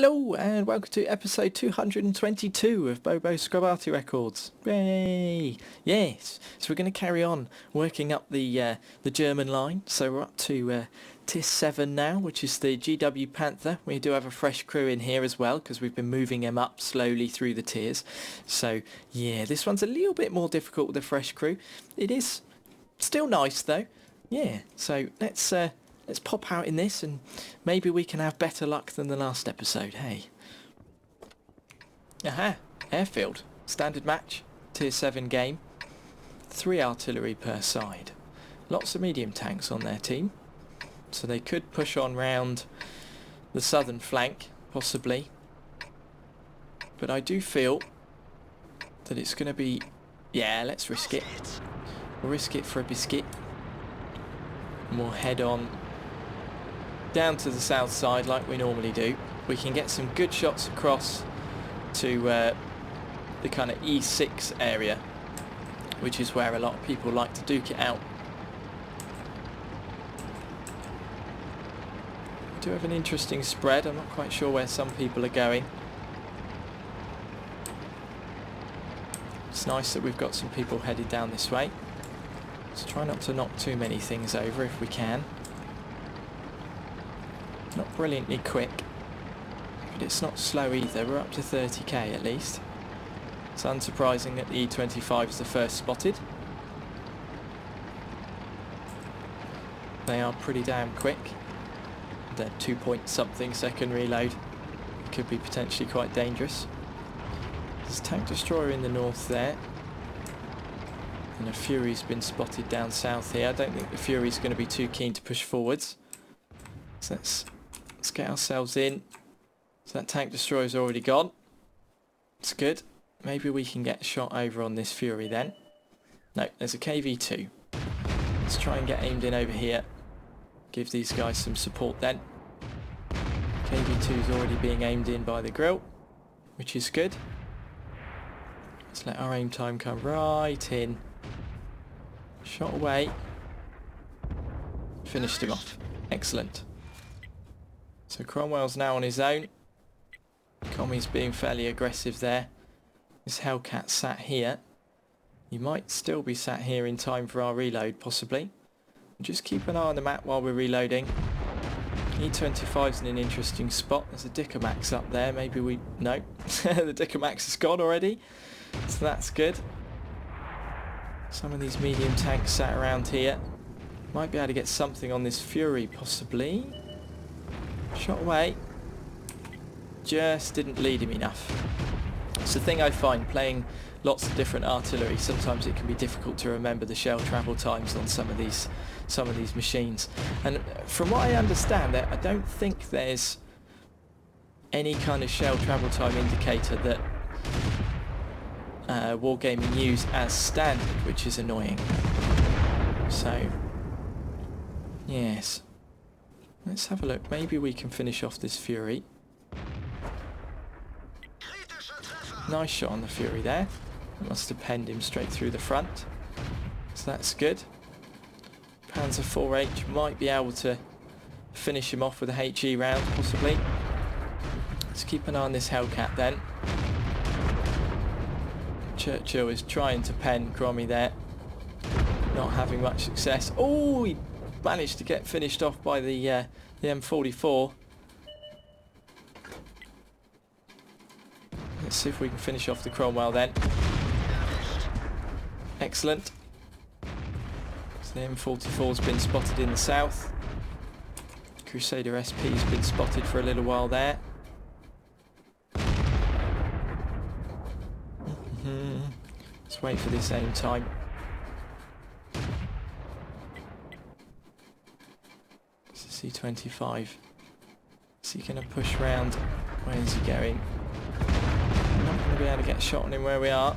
Hello and welcome to episode 222 of Bobo Scrub Arty Records. Yay! Yes, so we're going to carry on working up the German line. So we're up to tier 7 now, which is the GW Panther. We do have a fresh crew in here as well because we've been moving them up slowly through the tiers. So yeah, this one's a little bit more difficult with the fresh crew. It is still nice though. Yeah, so let's pop out in this and maybe we can have better luck than the last episode, hey. Aha, airfield. Standard match, tier 7 game. 3 artillery per side. Lots of medium tanks on their team. So they could push on round the southern flank, possibly. But I do feel that it's going to be... Yeah, let's risk it. We'll risk it for a biscuit. And we'll head on down to the south side like we normally do. We can get some good shots across to the kind of E6 area, which is where a lot of people like to duke it out. We do have an interesting spread. I'm not quite sure where some people are going. It's nice that we've got some people headed down this way. Let's try not to knock too many things over if we can. Not brilliantly quick, but it's not slow either. We're up to 30k at least. It's unsurprising that the E25 is the first spotted. They are pretty damn quick. Their 2-point-something second reload could be potentially quite dangerous. There's a tank destroyer in the north there. And a Fury's been spotted down south here. I don't think the Fury's going to be too keen to push forwards. So let's get ourselves in. So that tank destroyer's already gone. It's good. Maybe we can get a shot over on this Fury then. No, there's a KV2. Let's try and get aimed in over here. Give these guys some support then. KV2's already being aimed in by the grill, which is good. Let's let our aim time come right in. Shot away. Finished him off. Excellent. So Cromwell's now on his own. Commie's being fairly aggressive there. This Hellcat sat here. He might still be sat here in time for our reload, possibly. Just keep an eye on the map while we're reloading. E25's in an interesting spot. There's a Dickermax up there. Maybe we... No. The Dickermax is gone already. So that's good. Some of these medium tanks sat around here. Might be able to get something on this Fury, possibly. Shot away. Just didn't lead him enough. It's the thing I find playing lots of different artillery. Sometimes it can be difficult to remember the shell travel times on some of these machines. And from what I understand, I don't think there's any kind of shell travel time indicator that Wargaming use as standard, which is annoying. So yes. Let's have a look. Maybe we can finish off this Fury. Nice shot on the Fury there. Must have penned him straight through the front. So that's good. Panzer 4H might be able to finish him off with a HE round, possibly. Let's keep an eye on this Hellcat then. Churchill is trying to pen Cromie there. Not having much success. Oh, he managed to get finished off by the M44. Let's see if we can finish off the Cromwell then. Excellent. So the M44's been spotted in the south. Crusader SP's been spotted for a little while there. Let's wait for this aim time. C25. Is he going to push round? Where is he going? I'm not going to be able to get a shot on him where we are.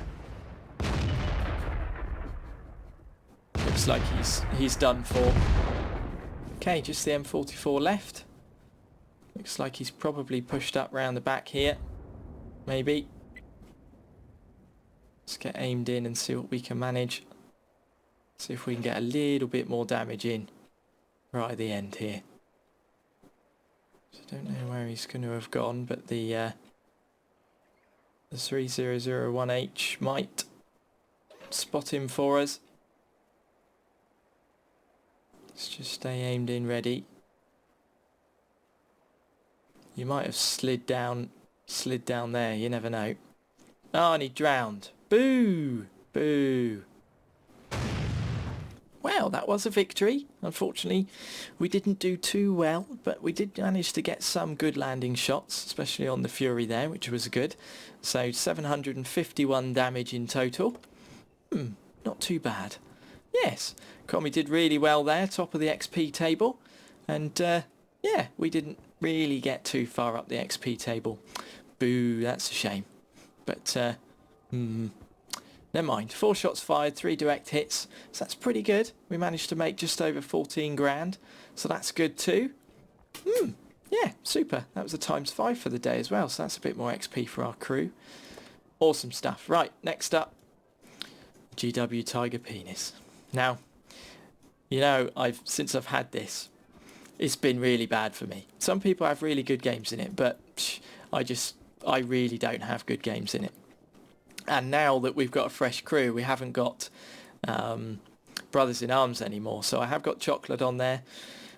Looks like he's done for. Okay, just the M44 left. Looks like he's probably pushed up round the back here. Maybe. Let's get aimed in and see what we can manage. See if we can get a little bit more damage in right at the end here. So I don't know where he's going to have gone, but the 3001H might spot him for us. Let's just stay aimed in ready. You might have slid down there, you never know. Oh, and he drowned. Boo! Boo! Well, that was a victory. Unfortunately, we didn't do too well, but we did manage to get some good landing shots, especially on the Fury there, which was good. So 751 damage in total. Not too bad. Yes, Commie did really well there, top of the XP table. And yeah, we didn't really get too far up the XP table. Boo, that's a shame. But never mind. 4 shots fired, 3 direct hits. So that's pretty good. We managed to make just over 14 grand. So that's good too. Yeah, super. That was a ×5 for the day as well. So that's a bit more XP for our crew. Awesome stuff. Right, next up. GW Tiger Penis. Now, you know, since I've had this, it's been really bad for me. Some people have really good games in it, but I really don't have good games in it. And now that we've got a fresh crew, we haven't got Brothers in Arms anymore. So I have got Chocolate on there.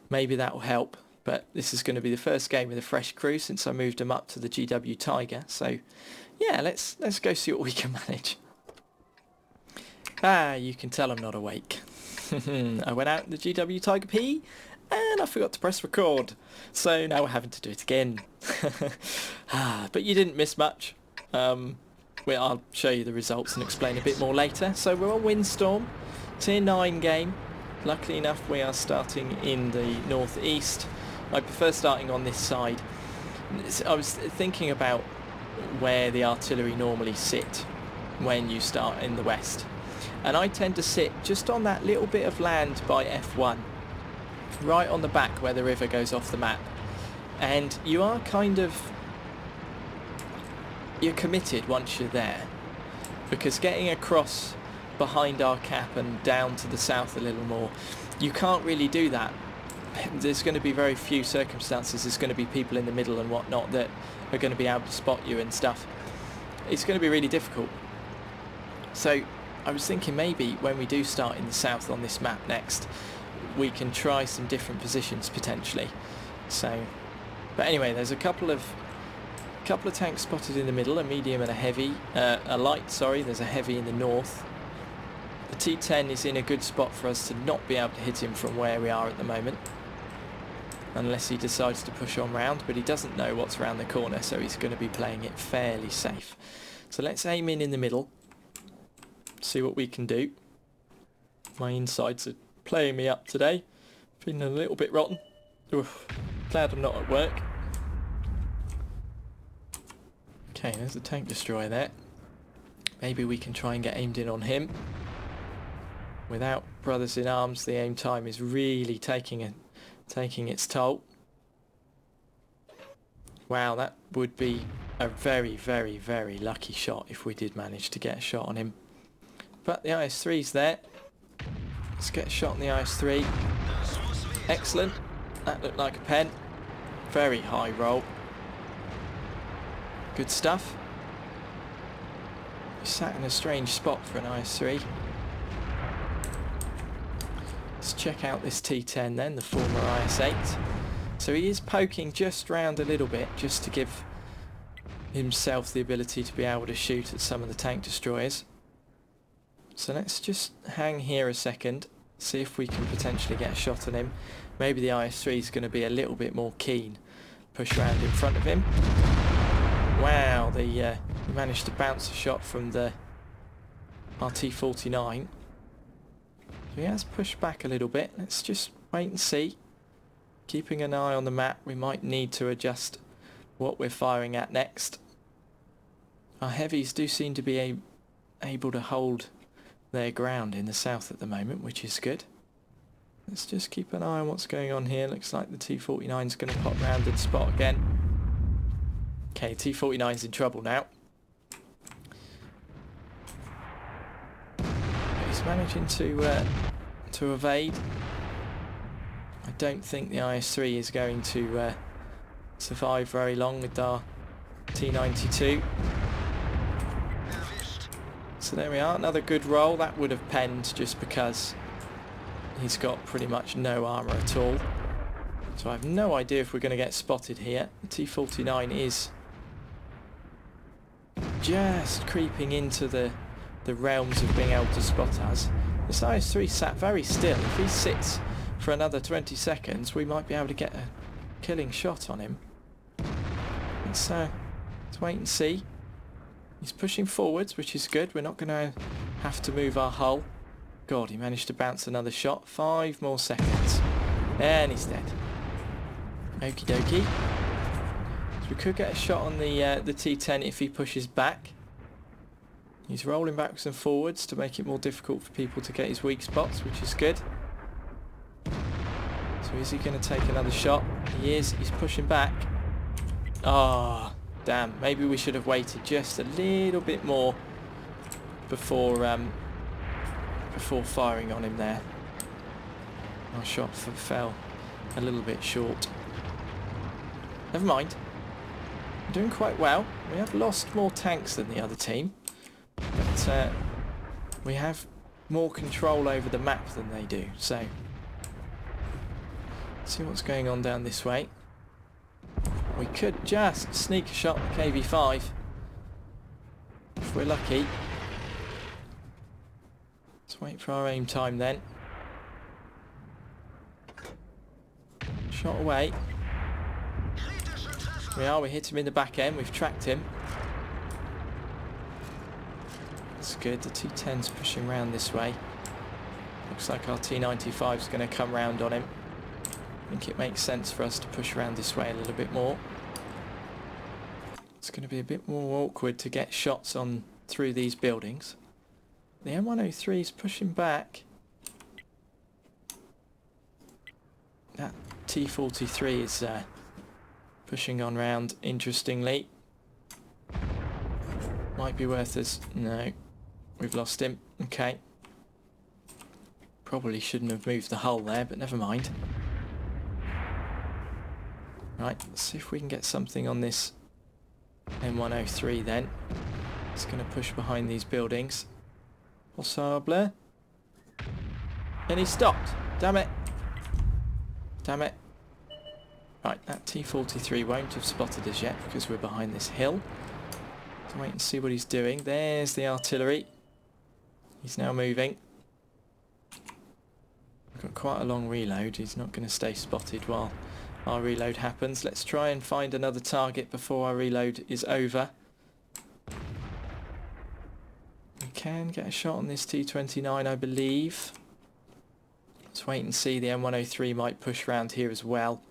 Maybe that will help. But this is going to be the first game with a fresh crew since I moved them up to the GW Tiger. So yeah, let's go see what we can manage. Ah, you can tell I'm not awake. I went out in the GW Tiger P and I forgot to press record. So now we're having to do it again. But you didn't miss much. Well, I'll show you the results and explain a bit more later. So we're on Windstorm, tier 9 game. Luckily enough we are starting in the northeast. I prefer starting on this side. I was thinking about where the artillery normally sit when you start in the west. And I tend to sit just on that little bit of land by F1, right on the back where the river goes off the map. And you are you're committed once you're there, because getting across behind our cap and down to the south a little more, you can't really do that. There's going to be very few circumstances. There's going to be people in the middle and whatnot that are going to be able to spot you and stuff. It's going to be really difficult. So I was thinking maybe when we do start in the south on this map next, we can try some different positions potentially. So, but anyway, there's a couple of tanks spotted in the middle, a medium and a heavy, a light, sorry. There's a heavy in the north. The T10 is in a good spot for us to not be able to hit him from where we are at the moment, unless he decides to push on round, but he doesn't know what's around the corner, so he's going to be playing it fairly safe. So let's aim in the middle, see what we can do. My insides are playing me up today, feeling a little bit rotten. Oof. Glad I'm not at work. Okay, there's a tank destroyer there. Maybe we can try and get aimed in on him. Without Brothers in Arms, the aim time is really taking its toll. Wow, that would be a very, very, very lucky shot if we did manage to get a shot on him. But the IS-3's there. Let's get a shot on the IS-3. Excellent. That looked like a pen. Very high roll. Good stuff. He sat in a strange spot for an IS-3. Let's check out this T10 then, the former IS-8. So he is poking just round a little bit, just to give himself the ability to be able to shoot at some of the tank destroyers. So let's just hang here a second, see if we can potentially get a shot on him. Maybe the IS-3 is going to be a little bit more keen. Push around in front of him. Wow, he managed to bounce a shot from the RT-49. So he has pushed back a little bit. Let's just wait and see. Keeping an eye on the map, we might need to adjust what we're firing at next. Our heavies do seem to be able to hold their ground in the south at the moment, which is good. Let's just keep an eye on what's going on here. Looks like the T-49 is going to pop round and spot again. Okay, T-49's in trouble now. He's managing to evade. I don't think the IS-3 is going to survive very long with our T92. So there we are, another good roll. That would have penned just because he's got pretty much no armour at all. So I have no idea if we're going to get spotted here. The T49 is just creeping into the realms of being able to spot us. This IS-3 sat very still. If he sits for another 20 seconds, we might be able to get a killing shot on him. Let's wait and see. He's pushing forwards, which is good. We're not going to have to move our hull. God, he managed to bounce another shot. 5 more seconds. And he's dead. Okie dokie. So we could get a shot on the T10 if he pushes back. He's rolling backwards and forwards to make it more difficult for people to get his weak spots, which is good. So is he going to take another shot? He is. He's pushing back. Ah, damn. Maybe we should have waited just a little bit more before firing on him there. Our shot fell a little bit short. Never mind. We're doing quite well. We have lost more tanks than the other team, but we have more control over the map than they do. So, let's see what's going on down this way. We could just sneak a shot at KV5 if we're lucky. Let's wait for our aim time then. Shot away. We hit him in the back end, we've tracked him. That's good, the T10's pushing around this way. Looks like our T95's going to come round on him. I think it makes sense for us to push around this way a little bit more. It's going to be a bit more awkward to get shots on through these buildings. The M103 is pushing back. That T43 is pushing on round, interestingly. Might be worth us... No. We've lost him. Okay. Probably shouldn't have moved the hull there, but never mind. Right, let's see if we can get something on this M103 then. It's going to push behind these buildings. Possible. And he stopped. Damn it. Damn it. Right, that T43 won't have spotted us yet because we're behind this hill. So wait and see what he's doing. There's the artillery. He's now moving. We've got quite a long reload. He's not going to stay spotted while our reload happens. Let's try and find another target before our reload is over. We can get a shot on this T29, I believe. Let's wait and see. The M103 might push round here as well.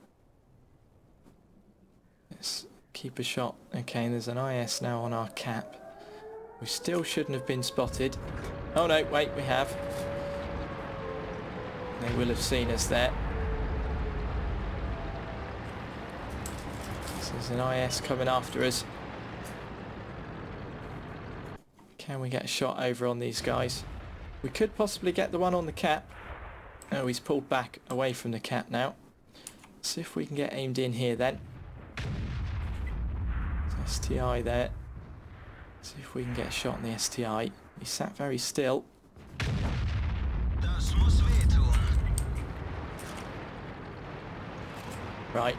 Let's keep a shot. Okay, there's an IS now on our cap. We still shouldn't have been spotted. Oh no, wait, we have. They will have seen us there. So there's an IS coming after us. Can we get a shot over on these guys? We could possibly get the one on the cap. Oh, he's pulled back away from the cap now. Let's see if we can get aimed in here then. STI there. See if we can get a shot on the STI. He sat very still. Right.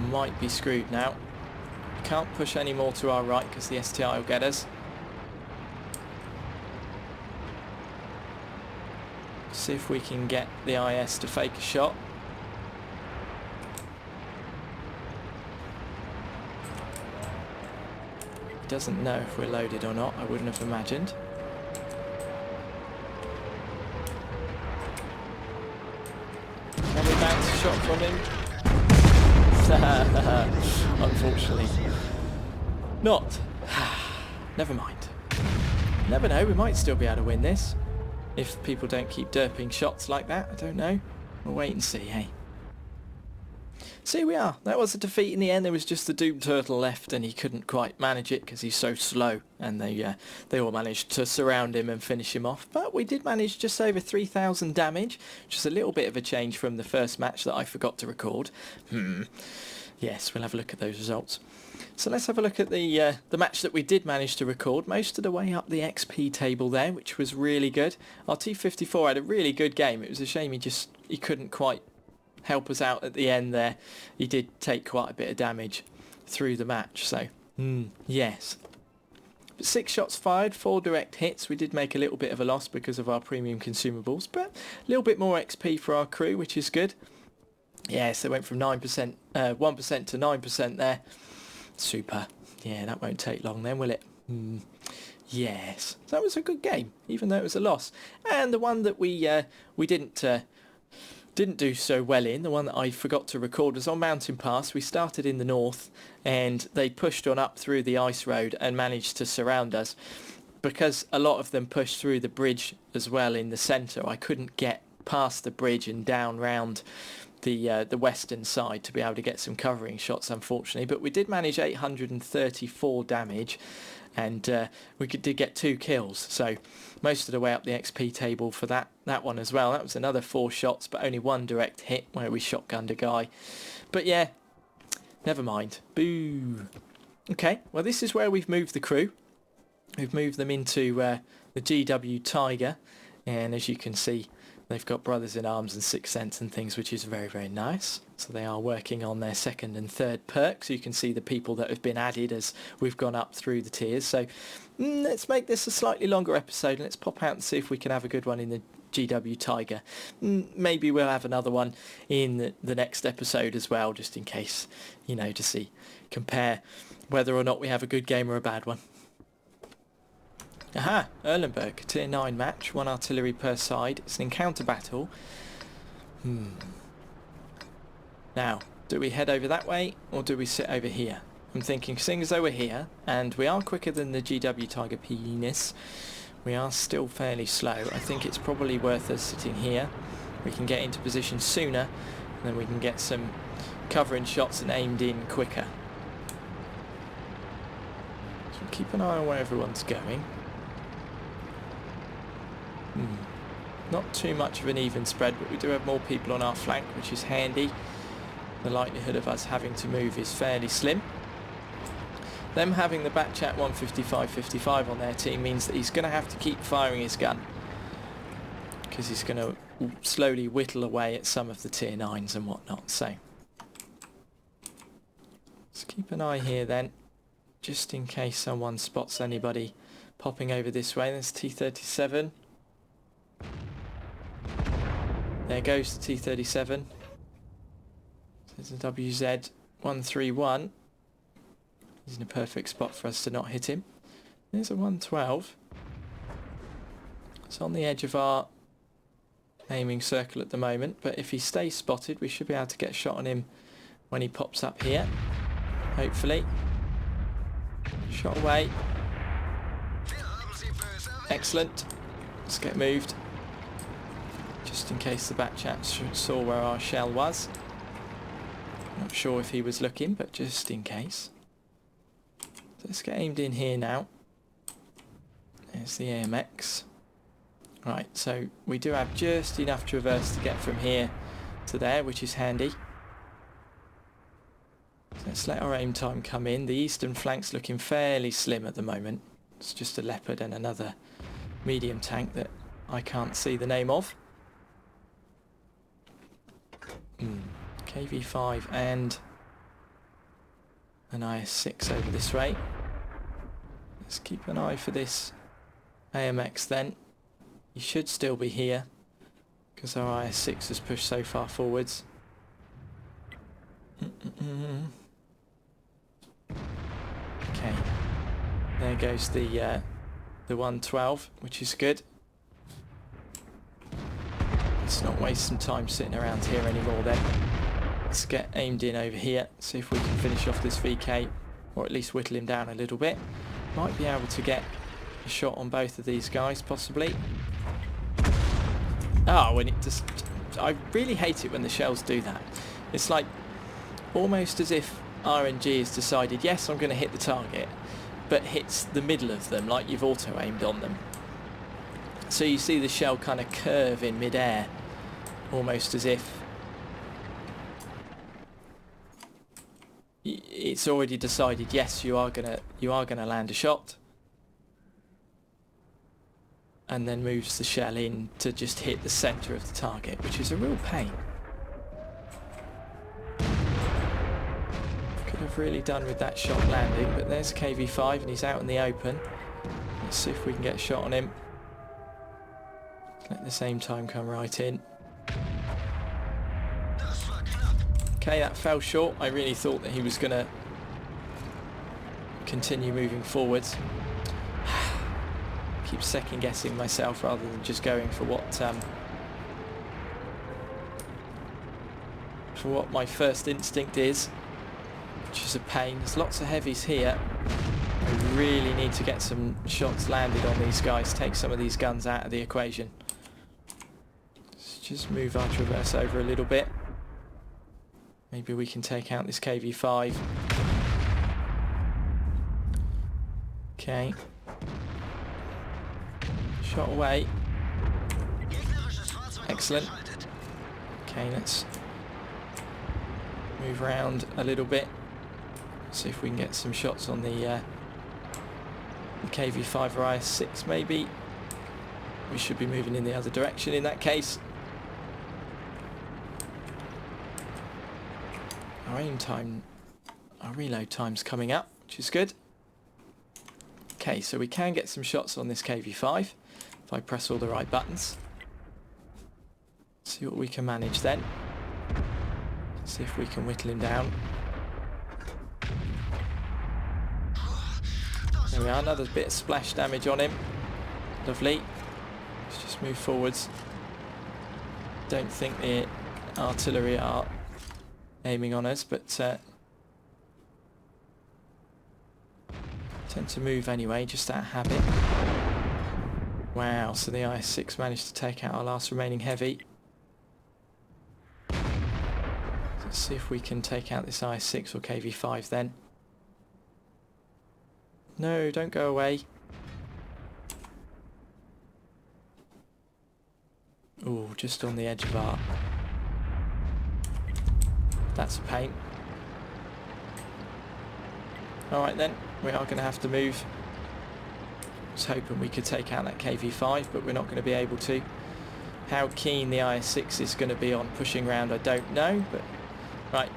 Might be screwed now. Can't push any more to our right because the STI will get us. See if we can get the IS to fake a shot. He doesn't know if we're loaded or not, I wouldn't have imagined. Can we bounce a shot from him? Unfortunately. Not. Never mind. Never know, we might still be able to win this. If people don't keep derping shots like that, I don't know. We'll wait and see, hey? So here we are. That was a defeat in the end. There was just the Doom Turtle left and he couldn't quite manage it because he's so slow. And they all managed to surround him and finish him off. But we did manage just over 3,000 damage, which is a little bit of a change from the first match that I forgot to record. Yes, we'll have a look at those results. So let's have a look at the match that we did manage to record, most of the way up the XP table there, which was really good. Our T54 had a really good game. It was a shame he couldn't quite help us out at the end there. He did take quite a bit of damage through the match, so yes. But 6 shots fired, 4 direct hits. We did make a little bit of a loss because of our premium consumables, but a little bit more XP for our crew, which is good. Yes, they went from 1% to 9% there. Super. Yeah, that won't take long then, will it? Yes. So that was a good game, even though it was a loss. And the one that we didn't do so well in, the one that I forgot to record, was on Mountain Pass. We started in the north and they pushed on up through the ice road and managed to surround us. Because a lot of them pushed through the bridge as well in the centre, I couldn't get past the bridge and down round the western side to be able to get some covering shots, unfortunately. But we did manage 834 damage, and we did get 2 kills, so most of the way up the XP table for that one as well. That was another 4 shots, but only 1 direct hit where we shotgunned a guy. But yeah, never mind. Boo. Okay, well this is where we've moved the crew. We've moved them into the GW Tiger, and as you can see, they've got Brothers in Arms and Sixth Sense and things, which is very, very nice. So they are working on their 2nd and 3rd perks. So you can see the people that have been added as we've gone up through the tiers. So let's make this a slightly longer episode, and let's pop out and see if we can have a good one in the GW Tiger. Maybe we'll have another one in the next episode as well, just in case, you know, to compare whether or not we have a good game or a bad one. Aha, Erlenberg, tier 9 match, 1 artillery per side. It's an encounter battle. Now, do we head over that way or do we sit over here? I'm thinking, seeing as though we're here, and we are quicker than the GW Tiger penis, we are still fairly slow. I think it's probably worth us sitting here. We can get into position sooner, and then we can get some covering shots and aimed in quicker. So keep an eye on where everyone's going. Not too much of an even spread, but we do have more people on our flank, which is handy. The likelihood of us having to move is fairly slim. Them having the Batchat 155-55 on their team means that he's going to have to keep firing his gun, because he's going to slowly whittle away at some of the tier 9s and whatnot. So let's keep an eye here then, just in case someone spots anybody popping over this way. There's T37. There goes the T37. There's a WZ-131. He's in a perfect spot for us to not hit him. There's a 112. It's on the edge of our aiming circle at the moment, but if he stays spotted, we should be able to get a shot on him when he pops up here. Hopefully. Shot away. Excellent. Let's get moved. Just in case the Batchat saw where our shell was. Not sure if he was looking, but just in case. So let's get aimed in here now. There's the AMX. Right, so we do have just enough traverse to get from here to there, which is handy. So let's let our aim time come in. The eastern flank's looking fairly slim at the moment. It's just a Leopard and another medium tank that I can't see the name of. KV5 and an IS-6 over this way. Let's keep an eye for this AMX then. He should still be here because our IS-6 has pushed so far forwards. Okay, there goes the 112, which is good. Let's not waste some time sitting around here anymore then. Let's get aimed in over here, see if we can finish off this VK, or at least whittle him down a little bit. Might be able to get a shot on both of these guys, possibly. Oh, when it just... I really hate it when the shells do that. It's like almost as if RNG has decided, yes, I'm going to hit the target, but hits the middle of them, like you've auto-aimed on them. So you see the shell kind of curve in mid-air, almost as if it's already decided, yes, you are gonna land a shot, and then moves the shell in to just hit the centre of the target, which is a real pain. Could have really done with that shot landing, but there's KV5 and he's out in the open. Let's see if we can get a shot on him. At the same time come right in. Okay, that fell short. I really thought that he was going to continue moving forwards. Keep second guessing myself rather than just going for what my first instinct is, which is a pain. There's lots of heavies here. I really need to get some shots landed on these guys, take some of these guns out of the equation. Let's just move our traverse over a little bit. Maybe we can take out this KV5. Okay. Shot away. Excellent. Okay, let's move around a little bit. See if we can get some shots on the KV5 or IS6 maybe. We should be moving in the other direction in that case. Our aim time, our reload time's coming up, which is good. Okay, so we can get some shots on this KV5 if I press all the right buttons. See what we can manage then. See if we can whittle him down. There we are, another bit of splash damage on him. Lovely. Let's just move forwards. Don't think the artillery are aiming on us, but tend to move anyway, just out of habit. Wow, so the IS6 managed to take out our last remaining heavy. Let's see if we can take out this IS6 or KV5 then. No, don't go away. Ooh, just on the edge of our... That's a pain. Alright then, we are going to have to move. I was hoping we could take out that KV5, but we're not going to be able to. How keen the IS6 is going to be on pushing round, I don't know, but... Right,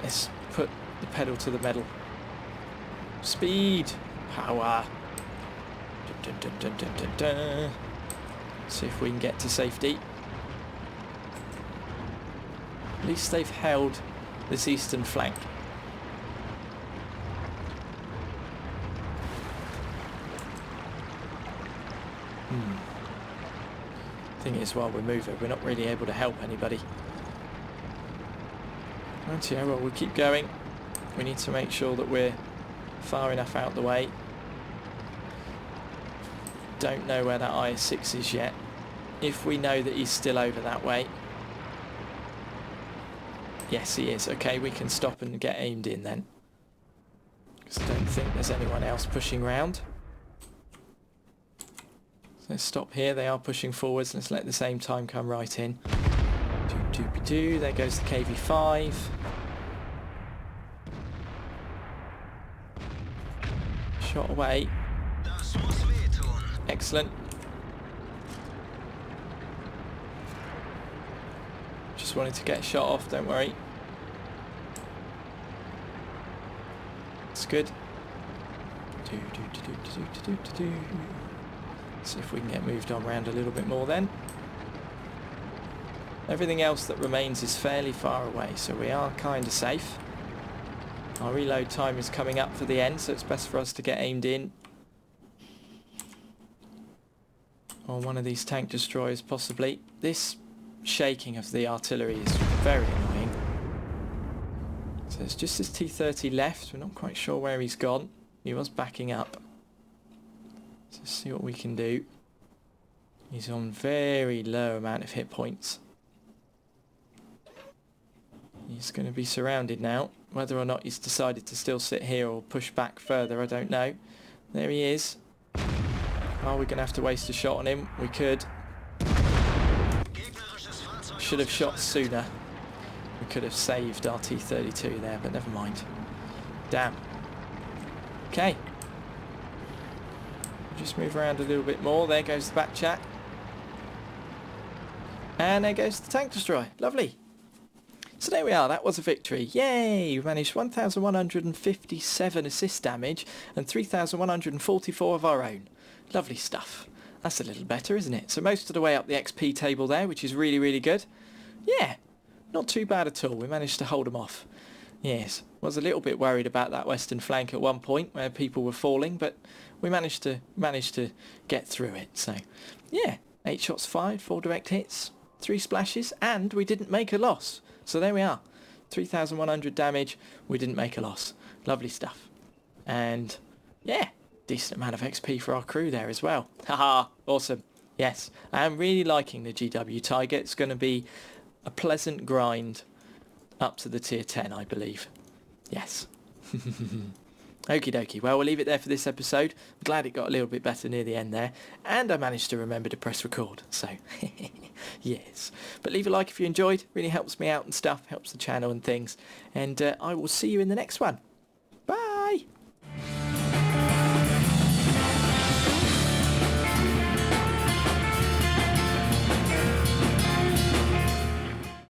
let's put the pedal to the metal. Speed! Power! Dun, dun, dun, dun, dun, dun. See if we can get to safety. At least they've held this eastern flank. Thing is, while we're moving, we're not really able to help anybody. Right, yeah, well, we'll keep going. We need to make sure that we're far enough out the way. Don't know where that IS6 is yet. If we know that he's still over that way. Yes, he is. Okay, we can stop and get aimed in then. Because I don't think there's anyone else pushing round. So let's stop here. They are pushing forwards. Let's let the same time come right in. Doo-doo-be-doo. There goes the KV5. Shot away. Excellent. Just wanted to get a shot off, don't worry. It's good. See if we can get moved on round a little bit more then. Everything else that remains is fairly far away, so we are kind of safe. Our reload time is coming up for the end, so it's best for us to get aimed in on one of these tank destroyers possibly. This shaking of the artillery is very annoying. So it's just this T-30 left. We're not quite sure where he's gone. He was backing up. So let's see what we can do. He's on very low amount of hit points. He's going to be surrounded now. Whether or not he's decided to still sit here or push back further, I don't know. There he is. Are we going to have to waste a shot on him? We could. Should have shot sooner. We could have saved our T32 there, but never mind. Damn. Okay. Just move around a little bit more. There goes the back chat. And there goes the tank destroyer. Lovely. So there we are, that was a victory. Yay! We managed 1,157 assist damage and 3,144 of our own. Lovely stuff. That's a little better, isn't it? So most of the way up the XP table there, which is really, really good. Yeah, not too bad at all. We managed to hold them off. Yes, was a little bit worried about that western flank at one point where people were falling, but we managed to get through it. So, yeah, 8 shots fired, 4 direct hits, 3 splashes, and we didn't make a loss. So there we are, 3,100 damage, we didn't make a loss. Lovely stuff. And yeah, decent amount of XP for our crew there as well. Haha, awesome. Yes, I am really liking the GW Tiger. It's going to be a pleasant grind up to the tier 10, I believe. Yes. Okie dokie. Well, we'll leave it there for this episode. I'm glad it got a little bit better near the end there. And I managed to remember to press record. So, yes. But leave a like if you enjoyed. Really helps me out and stuff. Helps the channel and things. And I will see you in the next one.